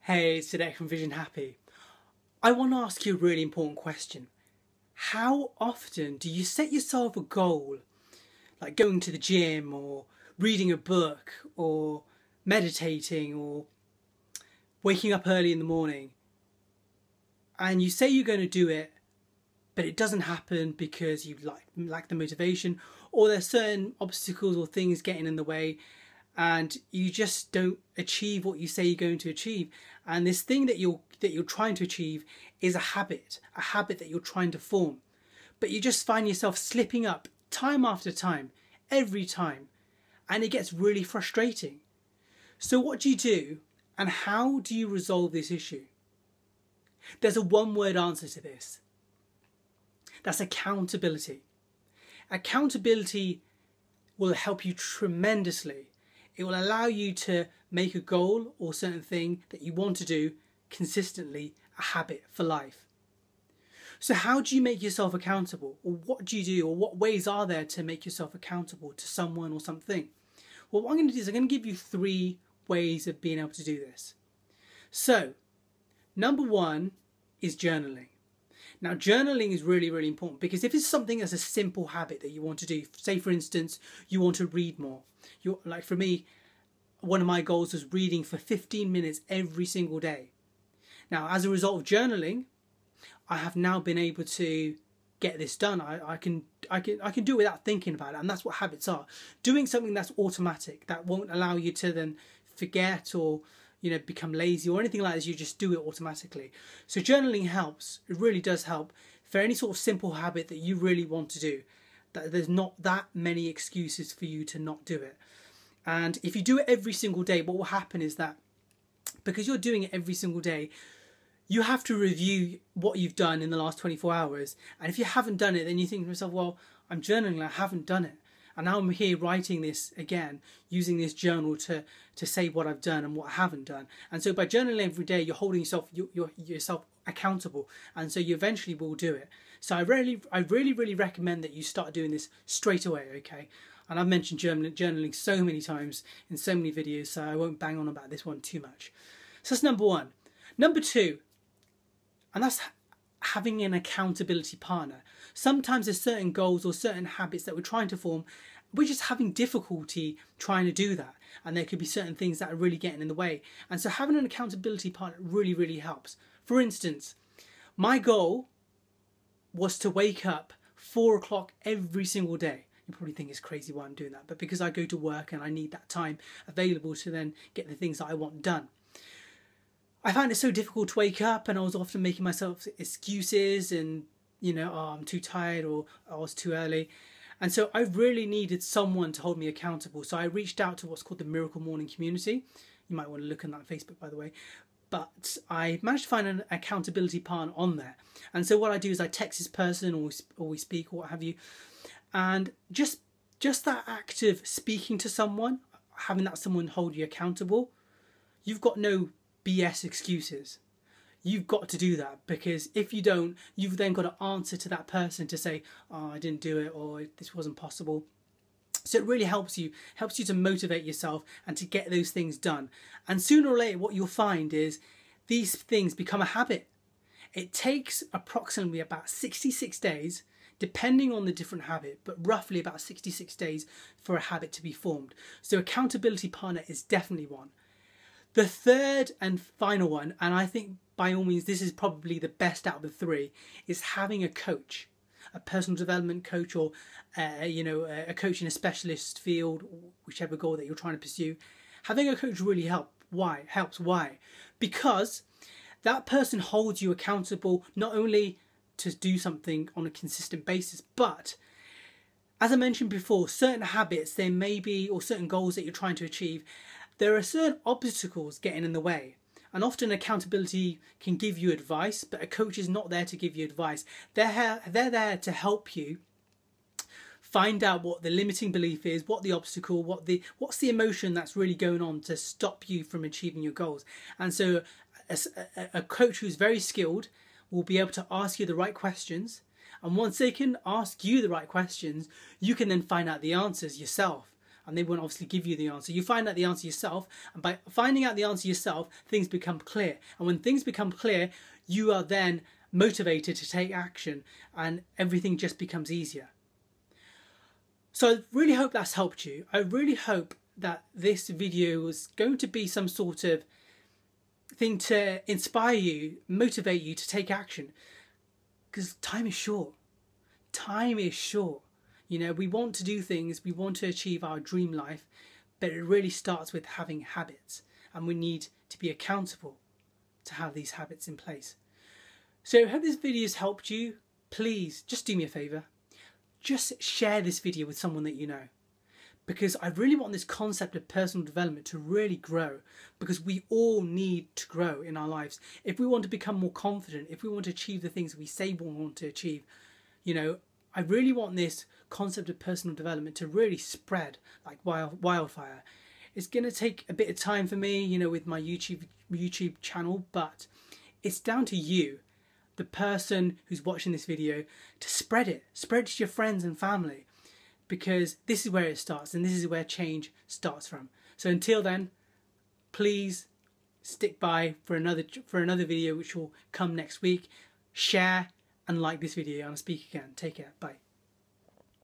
Hey, it's Sadek from Vision Happy. I want to ask you a really important question. How often do you set yourself a goal, like going to the gym or reading a book or meditating or waking up early in the morning, and you say you're going to do it, but it doesn't happen because you lack the motivation, or there's certain obstacles or things getting in the way, and you just don't achieve what you say you're going to achieve. And this thing that you're trying to achieve is a habit that you're trying to form, but you just find yourself slipping up time after time, every time, and it gets really frustrating. So what do you do, and how do you resolve this issue? There's a one-word answer to this. That's accountability. Accountability will help you tremendously. It will allow you to make a goal or certain thing that you want to do consistently a habit for life. So how do you make yourself accountable? Or what do you do? Or what ways are there to make yourself accountable to someone or something? Well, what I'm going to do is I'm going to give you 3 ways of being able to do this. So, number 1 is journaling. Now, journaling is really, really important, because if it's something that's a simple habit that you want to do, say for instance, you want to read more. Like for me, one of my goals was reading for 15 minutes every single day. Now, as a result of journaling, I have now been able to get this done. I can do it without thinking about it, and that's what habits are. Doing something that's automatic, that won't allow you to then forget or become lazy or anything like this. You just do it automatically. So journaling helps. It really does help for any sort of simple habit that you really want to do. That there's not that many excuses for you to not do it. And if you do it every single day, what will happen is that because you're doing it every single day, you have to review what you've done in the last 24 hours. And if you haven't done it, then you think to yourself, well, I'm journaling, I haven't done it. And now I'm here writing this again, using this journal to say what I've done and what I haven't done. And so by journaling every day, you're holding yourself accountable. And so you eventually will do it. So I really recommend that you start doing this straight away, okay? And I've mentioned journaling so many times in so many videos, so I won't bang on about this one too much. So that's number 1. Number 2, and that's having an accountability partner. Sometimes there's certain goals or certain habits that we're trying to form, we're just having difficulty trying to do that, and there could be certain things that are really getting in the way. And so having an accountability partner really helps. For instance, my goal was to wake up 4 o'clock every single day. You probably think it's crazy why I'm doing that, but because I go to work and I need that time available to then get the things that I want done. I found it so difficult to wake up, and I was often making myself excuses and, oh, I'm too tired, or I was too early. And so I really needed someone to hold me accountable. So I reached out to what's called the Miracle Morning Community. You might want to look on that on Facebook, by the way. But I managed to find an accountability partner on there. And so what I do is I text this person, or we speak, or what have you. And just that act of speaking to someone, having that someone hold you accountable, you've got no BS excuses. You've got to do that, because if you don't, you've then got to answer to that person to say, oh, I didn't do it, or this wasn't possible. So it really helps you to motivate yourself and to get those things done. And sooner or later, what you'll find is these things become a habit. It takes approximately about 66 days, depending on the different habit, but roughly about 66 days for a habit to be formed. So accountability partner is definitely one. The third and final one, and I think by all means this is probably the best out of the 3, is having a coach, a personal development coach, or a coach in a specialist field, whichever goal that you're trying to pursue. Having a coach really helps. Why? Because that person holds you accountable not only to do something on a consistent basis, but as I mentioned before, certain habits there may be, or certain goals that you're trying to achieve, there are certain obstacles getting in the way. And often accountability can give you advice, but a coach is not there to give you advice. They're there to help you find out what the limiting belief is, what the obstacle, what's the emotion that's really going on to stop you from achieving your goals. And so a coach who's very skilled will be able to ask you the right questions. And once they can ask you the right questions, you can then find out the answers yourself. and they won't obviously give you the answer. You find out the answer yourself, and by finding out the answer yourself, things become clear. And when things become clear, you are then motivated to take action, and everything just becomes easier. So I really hope that's helped you. I really hope that this video was going to be some sort of thing to inspire you, motivate you to take action. Because time is short. Time is short. You know, we want to do things, we want to achieve our dream life, but it really starts with having habits, and we need to be accountable to have these habits in place. So I hope this video has helped you. Please, just do me a favour. Just share this video with someone that you know. Because I really want this concept of personal development to really grow, because we all need to grow in our lives. If we want to become more confident, if we want to achieve the things we say we want to achieve, you know, I really want this concept of personal development to really spread like wildfire. It's going to take a bit of time for me, you know, with my YouTube channel, but it's down to you, the person who's watching this video, to spread it to your friends and family, because this is where it starts, and this is where change starts from. So until then, please stick by for another video which will come next week. Share and like this video, and I'll speak again. Take care. Bye.